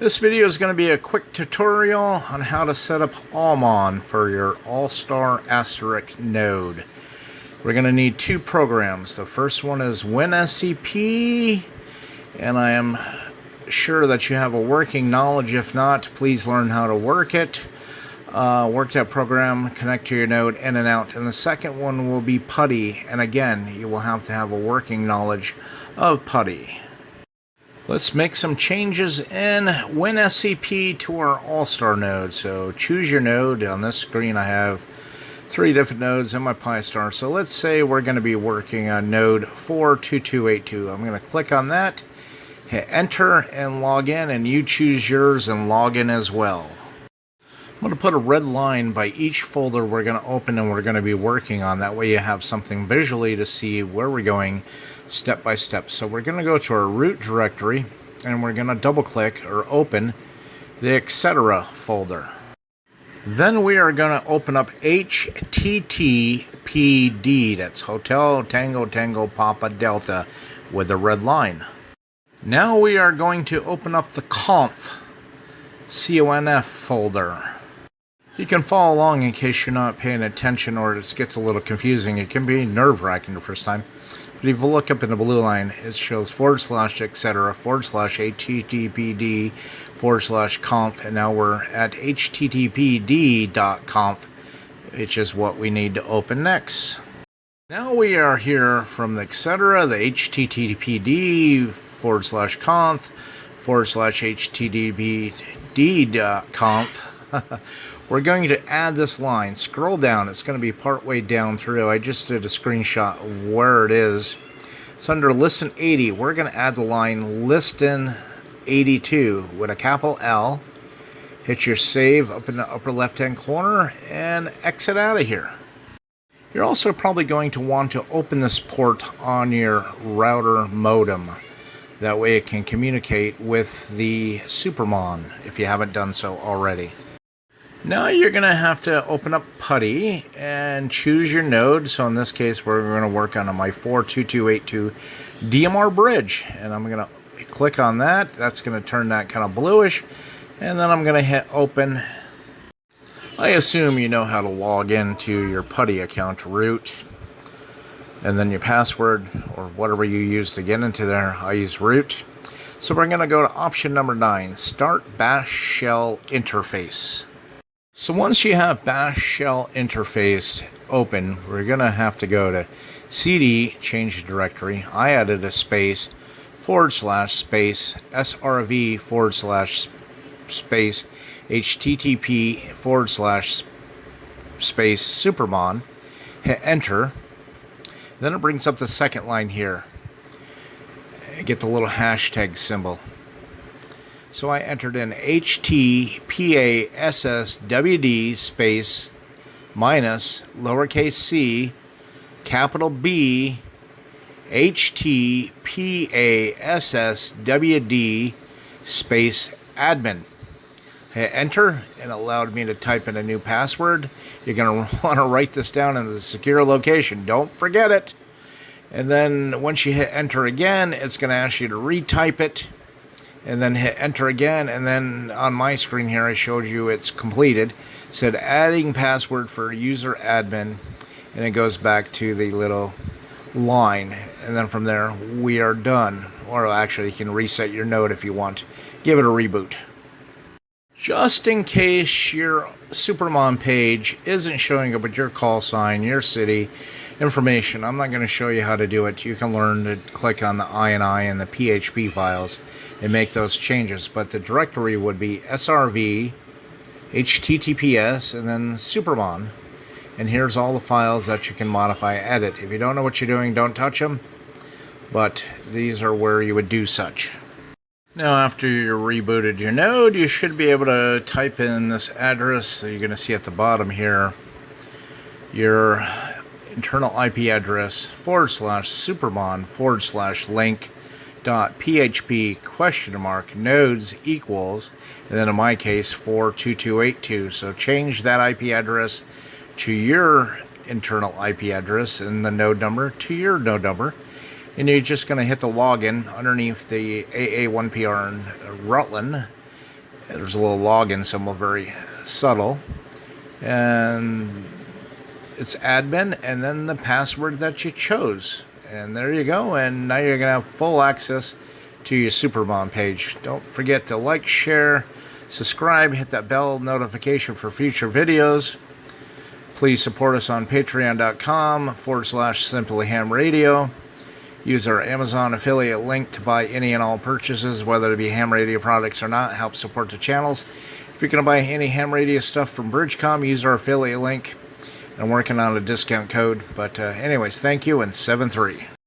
This video is going to be a quick tutorial on how to set up Allmon for your Allstar Asterisk node. We're going to need two programs. The first one is WinSCP, and I am sure that you have a working knowledge. If not, please learn how to work it. Work that program, connect to your node in and out. And the second one will be PuTTY, and again, you will have to have a working knowledge of PuTTY. Let's make some changes in WinSCP to our Allstar node. So choose your node. On this screen I have 3 different nodes in my PyStar. So let's say we're going to be working on node 42282. I'm going to click on that, hit enter and log in, and you choose yours and log in as well. I'm going to put a red line by each folder we're going to open and we're going to be working on. That way you have something visually to see where we're going step by step. So we're going to go to our root directory and we're going to double click or open the etc. folder. Then we are going to open up HTTPD, that's Hotel Tango Tango Papa Delta with the red line. Now we are going to open up the conf folder. You can follow along in case you're not paying attention or it gets a little confusing. It can be nerve-wracking the first time. But if you look up in the blue line, it shows /etc, /HTTPD, /conf, and now we're at httpd.conf, which is what we need to open next. Now we are here from the etc, the httpd /conf, /httpd.conf. We're going to add this line. Scroll down. It's going to be part way down through. I just did a screenshot of where it is. It's under listen 80. We're going to add the line listen 82 with a capital L. Hit your save up in the upper left hand corner and exit out of here. You're also probably going to want to open this port on your router modem. That way it can communicate with the Supermon if you haven't done so already. Now you're going to have to open up PuTTY and choose your node. So in this case, we're going to work on my 42282 DMR bridge. And I'm going to click on that. That's going to turn that kind of bluish. And then I'm going to hit open. I assume you know how to log into your PuTTY account, root, and then your password or whatever you use to get into there. I use root. So we're going to go to option number 9, start bash shell interface. So once you have bash shell interface open, we're going to have to go to cd, change the directory. I added a space, / space, srv / space, http / space, Supermon. Hit enter. Then it brings up the second line here. Get the little hashtag symbol. So I entered in HTPASSWD space minus lowercase c capital B HTPASSWD space admin. Hit enter and it allowed me to type in a new password. You're going to want to write this down in the secure location. Don't forget it. And then once you hit enter again, it's going to ask you to retype it. And then hit enter again, and then on my screen here I showed you it's completed. It said adding password for user admin, and it goes back to the little line, and then from there we are done. Or actually you can reset your node if you want. Give it a reboot. Just in case your Supermon page isn't showing up with your call sign, your city information, I'm not going to show you how to do it. You can learn to click on the INI and the PHP files and make those changes. But the directory would be srv, https, and then Supermon. And here's all the files that you can modify, edit. If you don't know what you're doing, don't touch them. But these are where you would do such. Now after you're rebooted your node, you should be able to type in this address. So you're going to see at the bottom here your internal IP address /Supermon /link.php ? Nodes equals, and then in my case 42282. So change that IP address to your internal IP address and the node number to your node number. And you're just going to hit the login underneath the AA1PR in Rutland There's a little login symbol, very subtle. And it's admin and then the password that you chose. And there you go. And now you're going to have full access to your Supermon page. Don't forget to like, share, subscribe, hit that bell notification for future videos. Please support us on patreon.com/simplyhamradio. Use our Amazon affiliate link to buy any and all purchases, whether it be ham radio products or not. Help support the channels. If you're going to buy any ham radio stuff from Bridgecomm, use our affiliate link. I'm working on a discount code. But anyways, thank you, and 7-3.